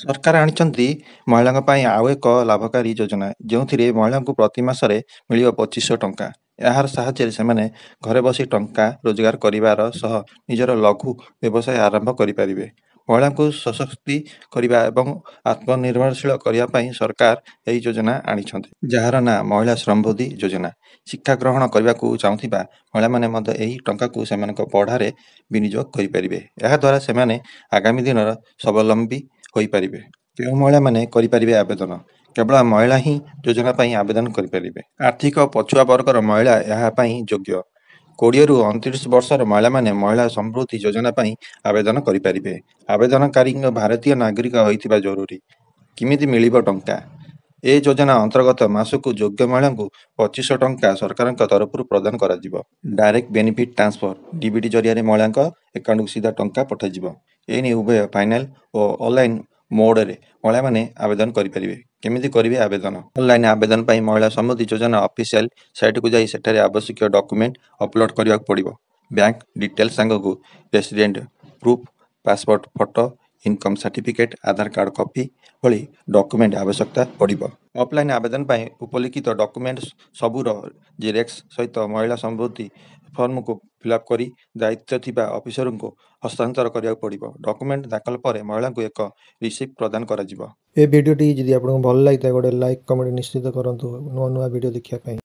ସରକାର ଆଣିଛନ୍ତି ମହିଳାଙ୍କ ପାଇଁ ଆଉ ଏକ ଲାଭକାରୀ ଯୋଜନା, ଯେଉଁଥିରେ ମହିଳାଙ୍କୁ ପ୍ରତି ମାସରେ ମିଳିବ 2500 ଟଙ୍କା। ଏହାର ସାହାଯ୍ୟରେ ସେମାନେ ଘରେ ବସି ଟଙ୍କା ରୋଜଗାର କରିବାର ସହ ନିଜର ଲଘୁ ବ୍ୟବସାୟ ଆରମ୍ଭ କରିପାରିବେ। ମହିଳାଙ୍କୁ ସଶକ୍ତି କରିବା ଏବଂ ଆତ୍ମନିର୍ଭରଶୀଳ କରିବା ପାଇଁ ସରକାର ଏହି ଯୋଜନା ଆଣିଛନ୍ତି, ଯାହାର ନାଁ ମହିଳା ସମୃଦ୍ଧି ଯୋଜନା। ଶିକ୍ଷା ଗ୍ରହଣ କରିବାକୁ ଚାହୁଁଥିବା ମହିଳାମାନେ ମଧ୍ୟ ଏହି ଟଙ୍କାକୁ ସେମାନଙ୍କ ପଢ଼ାରେ ବିନିଯୋଗ କରିପାରିବେ। ଏହାଦ୍ୱାରା ସେମାନେ ଆଗାମୀ ଦିନର ସ୍ୱାବଲମ୍ବୀ ହୋଇପାରିବେ। କେଉଁ ମହିଳାମାନେ କରିପାରିବେ ଆବେଦନ? କେବଳ ମହିଳା ହିଁ ଯୋଜନା ପାଇଁ ଆବେଦନ କରିପାରିବେ। ଆର୍ଥିକ ପଛୁଆ ବର୍ଗର ମହିଳା ଏହା ପାଇଁ ଯୋଗ୍ୟ। 20ରୁ 29 ବର୍ଷର ମହିଳାମାନେ ମହିଳା ସମୃଦ୍ଧି ଯୋଜନା ପାଇଁ ଆବେଦନ କରିପାରିବେ। ଆବେଦନକାରୀଙ୍କ ଭାରତୀୟ ନାଗରିକ ହୋଇଥିବା ଜରୁରୀ। କେମିତି ମିଳିବ ଟଙ୍କା? ଏ ଯୋଜନା ଅନ୍ତର୍ଗତ ମାସକୁ ଯୋଗ୍ୟ ମହିଳାଙ୍କୁ 2500 ଟଙ୍କା ସରକାରଙ୍କ ତରଫରୁ ପ୍ରଦାନ କରାଯିବ। ଡାଇରେକ୍ଟ ବେନିଫିଟ୍ ଟ୍ରାନ୍ସଫର ଡିବିଟି ଜରିଆରେ ମହିଳାଙ୍କ ଆକାଉଣ୍ଟକୁ ସିଧା ଟଙ୍କା ପଠାଯିବ। ଏନେଇ ଉଭୟ ଫାଇନାଲ ଓ ଅନଲାଇନ୍ ମୋଡରେ ମହିଳାମାନେ ଆବେଦନ କରିପାରିବେ। କେମିତି କରିବେ ଆବେଦନ? ଅନଲାଇନ୍ ଆବେଦନ ପାଇଁ ମହିଳା ସମୃଦ୍ଧି ଯୋଜନା ଅଫିସିଆଲ ସାଇଟକୁ ଯାଇ ସେଠାରେ ଆବଶ୍ୟକୀୟ ଡକୁମେଣ୍ଟ ଅପଲୋଡ କରିବାକୁ ପଡ଼ିବ। ବ୍ୟାଙ୍କ ଡିଟେଲ୍ସ ସାଙ୍ଗକୁ resident proof, passport photo, income certificate, Aadhaar card copy ଭଳି ଡକୁମେଣ୍ଟ ଆବଶ୍ୟକତା ପଡ଼ିବ। ଅଫଲାଇନ୍ ଆବେଦନ ପାଇଁ ଉପଲିଖିତ ଡକୁମେଣ୍ଟ ସବୁର ଜେରକ୍ସ ସହିତ ମହିଳା ସମୃଦ୍ଧି ଫର୍ମକୁ ଫିଲ୍ଅପ୍ କରି ଦାୟିତ୍ୱ ଥିବା ଅଫିସରଙ୍କୁ ହସ୍ତାନ୍ତର କରିବାକୁ ପଡ଼ିବ। ଡକୁମେଣ୍ଟ ଦାଖଲ ପରେ ମହିଳାଙ୍କୁ ଏକ ରିସିପ୍ଟ ପ୍ରଦାନ କରାଯିବ। ଏ ଭିଡ଼ିଓଟି ଯଦି ଆପଣଙ୍କୁ ଭଲ ଲାଗିଥାଏ ଗୋଟେ ଲାଇକ୍ କମେଣ୍ଟ ନିଶ୍ଚିତ କରନ୍ତୁ ନୂଆ ନୂଆ ଭିଡ଼ିଓ ଦେଖିବା ପାଇଁ।